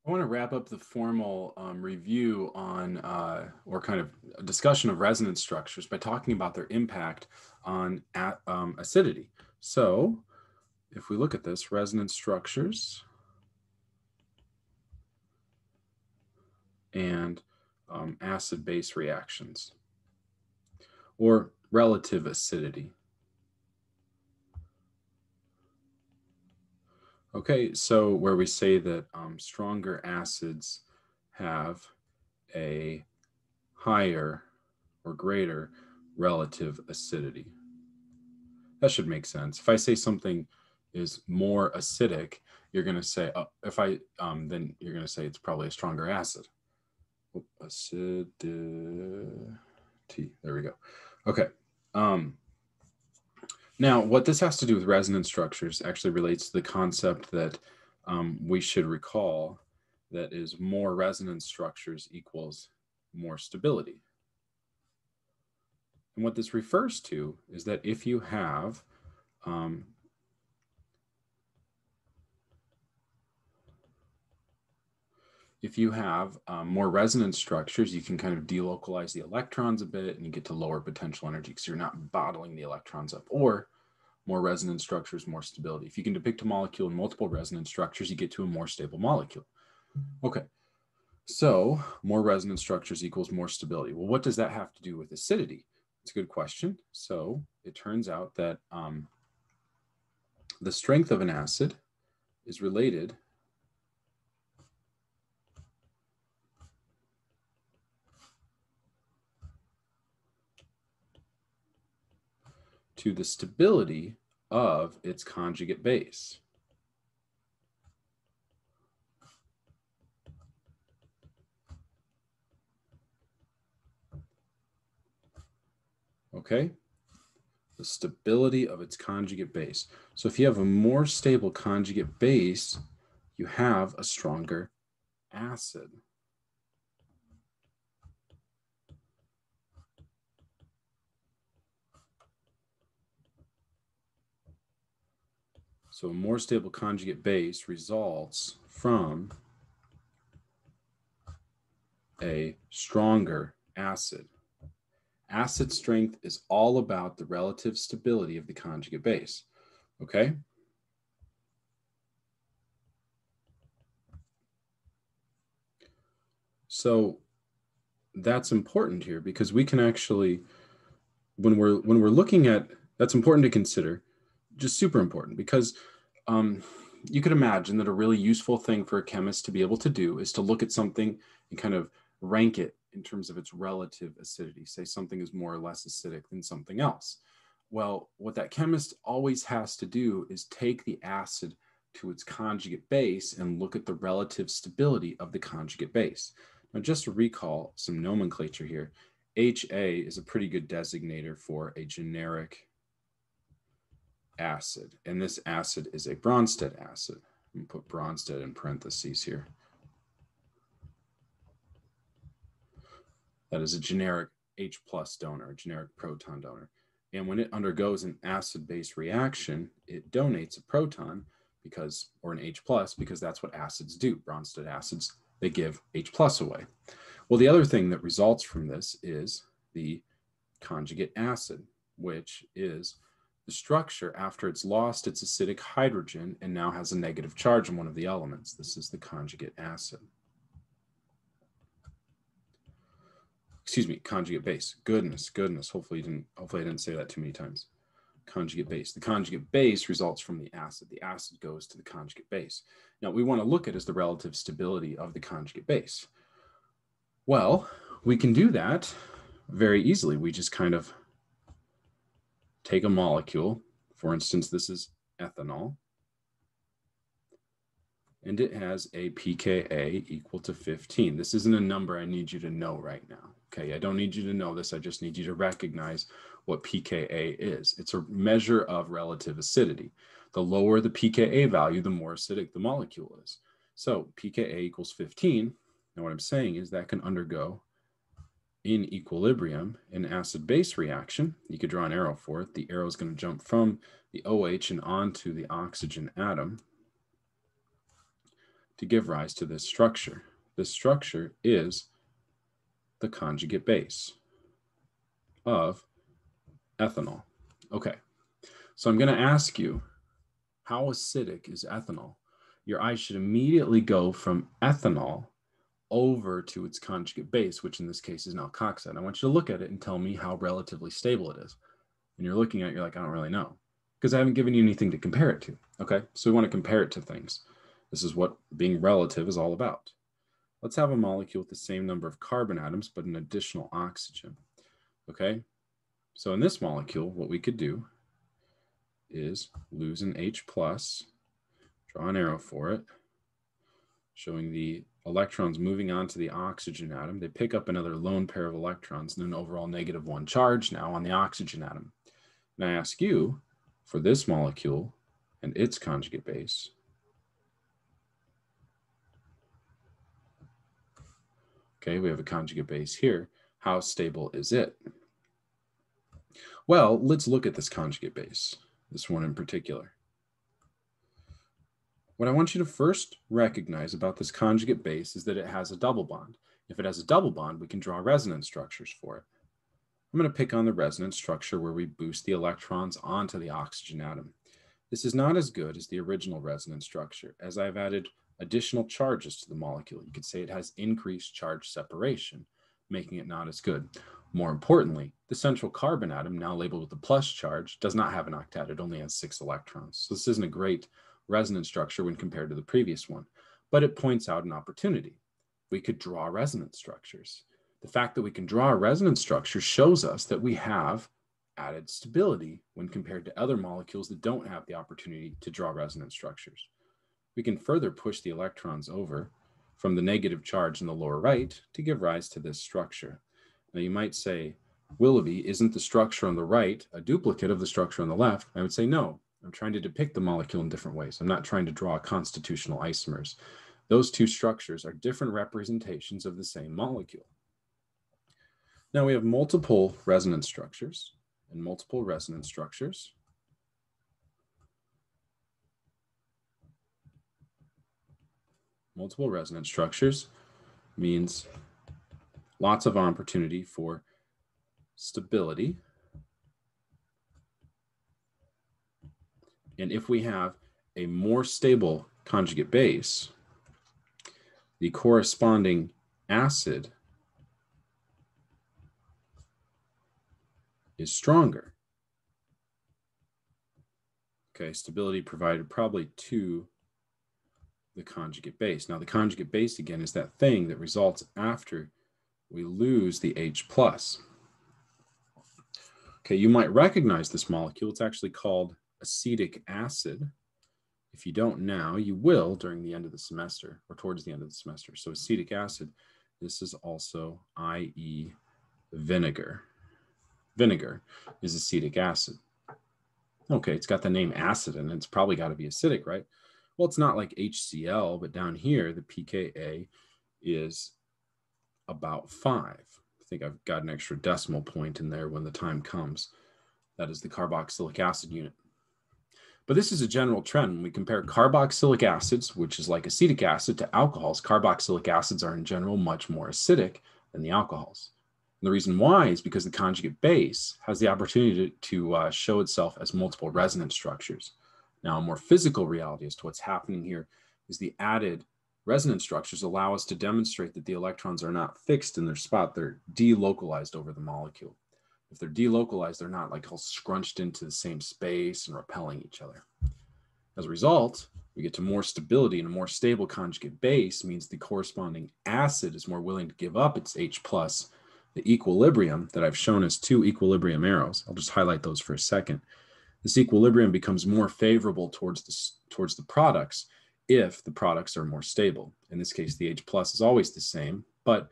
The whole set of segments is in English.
I want to wrap up the formal review on, or kind of a discussion of resonance structures by talking about their impact on acidity. So if we look at this, resonance structures and acid-base reactions, or relative acidity. Okay, so where we say that stronger acids have a higher or greater relative acidity. That should make sense. If I say something is more acidic, you're going to say, then you're going to say it's probably a stronger acid. Acidity. There we go. Okay. Now, what this has to do with resonance structures actually relates to the concept that we should recall, that is, more resonance structures equals more stability. And what this refers to is that if you have more resonance structures, you can kind of delocalize the electrons a bit and you get to lower potential energy because you're not bottling the electrons up. Or more resonance structures, more stability. If you can depict a molecule in multiple resonance structures, you get to a more stable molecule. Okay, so more resonance structures equals more stability. Well, what does that have to do with acidity? It's a good question. So it turns out that the strength of an acid is related to the stability of its conjugate base. Okay, the stability of its conjugate base. So if you have a more stable conjugate base, you have a stronger acid. So a more stable conjugate base results from a stronger acid. Acid strength is all about the relative stability of the conjugate base, okay? So that's important here because we can actually, when we're looking at, that's important to consider, just super important, because you could imagine that a really useful thing for a chemist to be able to do is to look at something and kind of rank it in terms of its relative acidity. Say something is more or less acidic than something else. Well, what that chemist always has to do is take the acid to its conjugate base and look at the relative stability of the conjugate base. Now, just to recall some nomenclature here, HA is a pretty good designator for a generic acid, and this acid is a Bronsted acid. I'm going to put Bronsted in parentheses here. That is a generic H plus donor, a generic proton donor. And when it undergoes an acid-base reaction, it donates a proton because, or an H plus, because that's what acids do. Bronsted acids, they give H plus away. Well, the other thing that results from this is the conjugate acid, which is the structure after it's lost its acidic hydrogen and now has a negative charge on one of the elements. This is the conjugate acid. Excuse me, conjugate base. Goodness. Hopefully I didn't say that too many times. Conjugate base. The conjugate base results from the acid. The acid goes to the conjugate base. Now, what we want to look at is the relative stability of the conjugate base. Well, we can do that very easily. We just kind of take a molecule. For instance, this is ethanol. And it has a pKa equal to 15. This isn't a number I need you to know right now. Okay, I don't need you to know this. I just need you to recognize what pKa is. It's a measure of relative acidity. The lower the pKa value, the more acidic the molecule is. So pKa equals 15. Now what I'm saying is that can undergo in equilibrium an acid-base reaction. You could draw an arrow for it. The arrow is going to jump from the OH and onto the oxygen atom. to give rise to this structure. This structure is the conjugate base of ethanol. Okay, so I'm going to ask you, how acidic is ethanol? Your eyes should immediately go from ethanol over to its conjugate base, which in this case is now alkoxide. I want you to look at it and tell me how relatively stable it is. And you're looking at it, you're like, I don't really know, because I haven't given you anything to compare it to. Okay, so we want to compare it to things. This is what being relative is all about. Let's have a molecule with the same number of carbon atoms, but an additional oxygen. Okay, so in this molecule, what we could do is lose an H plus, draw an arrow for it, showing the electrons moving on to the oxygen atom. They pick up another lone pair of electrons and an overall -1 charge now on the oxygen atom. And I ask you, for this molecule and its conjugate base, okay, we have a conjugate base here. How stable is it? Well, let's look at this conjugate base, this one in particular. What I want you to first recognize about this conjugate base is that it has a double bond. If it has a double bond, we can draw resonance structures for it. I'm going to pick on the resonance structure where we boost the electrons onto the oxygen atom. This is not as good as the original resonance structure, as I've added additional charges to the molecule. You could say it has increased charge separation, making it not as good. More importantly, the central carbon atom, now labeled with the plus charge, does not have an octet. It only has 6 electrons. So this isn't a great resonance structure when compared to the previous one, but it points out an opportunity. We could draw resonance structures. The fact that we can draw a resonance structure shows us that we have added stability when compared to other molecules that don't have the opportunity to draw resonance structures. We can further push the electrons over from the negative charge in the lower right to give rise to this structure. Now you might say, Willoughby, isn't the structure on the right a duplicate of the structure on the left? I would say no. I'm trying to depict the molecule in different ways. I'm not trying to draw constitutional isomers. Those two structures are different representations of the same molecule. Now we have multiple resonance structures and multiple resonance structures. Multiple resonance structures means lots of opportunity for stability. And if we have a more stable conjugate base, the corresponding acid is stronger. Okay, stability provided probably to the conjugate base. Now the conjugate base again is that thing that results after we lose the H plus. Okay, you might recognize this molecule. It's actually called acetic acid. If you don't now, you will during the end of the semester or towards the end of the semester. So acetic acid, this is also i.e. vinegar. Vinegar is acetic acid. Okay, it's got the name acid and it's probably got to be acidic, right? Well, it's not like HCl, but down here, the pKa is about 5. I think I've got an extra decimal point in there when the time comes. That is the carboxylic acid unit. But this is a general trend. When we compare carboxylic acids, which is like acetic acid, to alcohols, carboxylic acids are in general much more acidic than the alcohols. And the reason why is because the conjugate base has the opportunity to show itself as multiple resonance structures. Now, a more physical reality as to what's happening here is the added resonance structures allow us to demonstrate that the electrons are not fixed in their spot. They're delocalized over the molecule. If they're delocalized, they're not like all scrunched into the same space and repelling each other. As a result, we get to more stability, and a more stable conjugate base means the corresponding acid is more willing to give up its H plus. The equilibrium that I've shown as 2 equilibrium arrows, I'll just highlight those for a second. This equilibrium becomes more favorable towards the products if the products are more stable. In this case, the H plus is always the same, but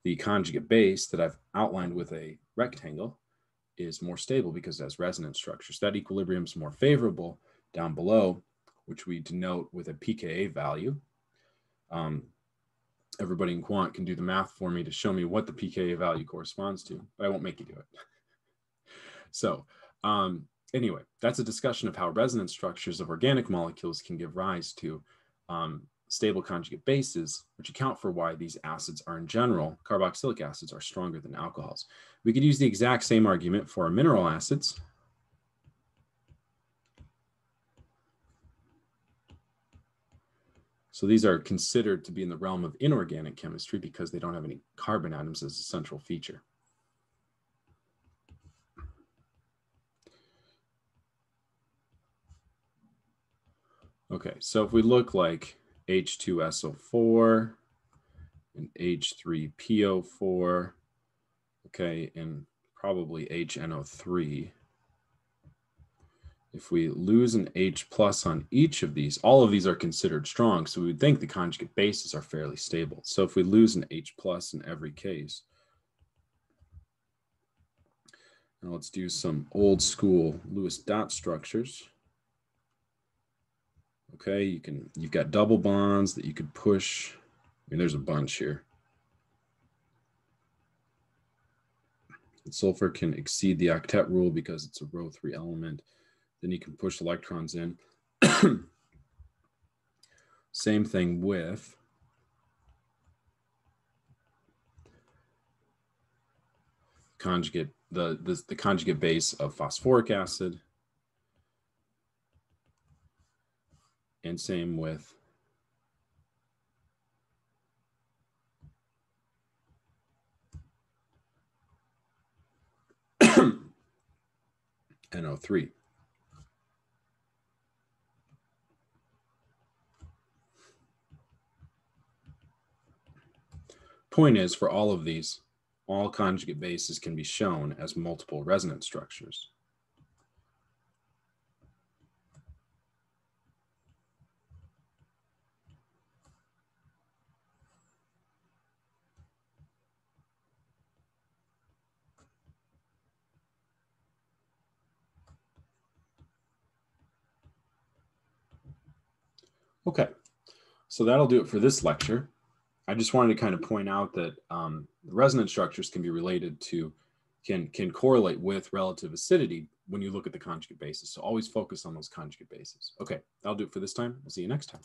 the conjugate base that I've outlined with a rectangle is more stable because it has resonance structures. That equilibrium is more favorable down below, which we denote with a pKa value. Everybody in quant can do the math for me to show me what the pKa value corresponds to, but I won't make you do it. So anyway, that's a discussion of how resonance structures of organic molecules can give rise to stable conjugate bases, which account for why these acids are in general, carboxylic acids are stronger than alcohols. We could use the exact same argument for our mineral acids. So these are considered to be in the realm of inorganic chemistry because they don't have any carbon atoms as a central feature. Okay, so if we look like H2SO4 and H3PO4, okay, and probably HNO3, if we lose an H plus on each of these, all of these are considered strong, so we would think the conjugate bases are fairly stable. So if we lose an H plus in every case, now let's do some old school Lewis dot structures. Okay, you've got double bonds that you could push. I mean, there's a bunch here. And sulfur can exceed the octet rule because it's a row 3 element. Then you can push electrons in. Same thing with conjugate, the conjugate base of phosphoric acid. And same with NO3. Point is, for all of these, all conjugate bases can be shown as multiple resonance structures. Okay, so that'll do it for this lecture. I just wanted to kind of point out that resonance structures can be related to, can correlate with relative acidity when you look at the conjugate bases. So always focus on those conjugate bases. Okay, that'll do it for this time. We'll see you next time.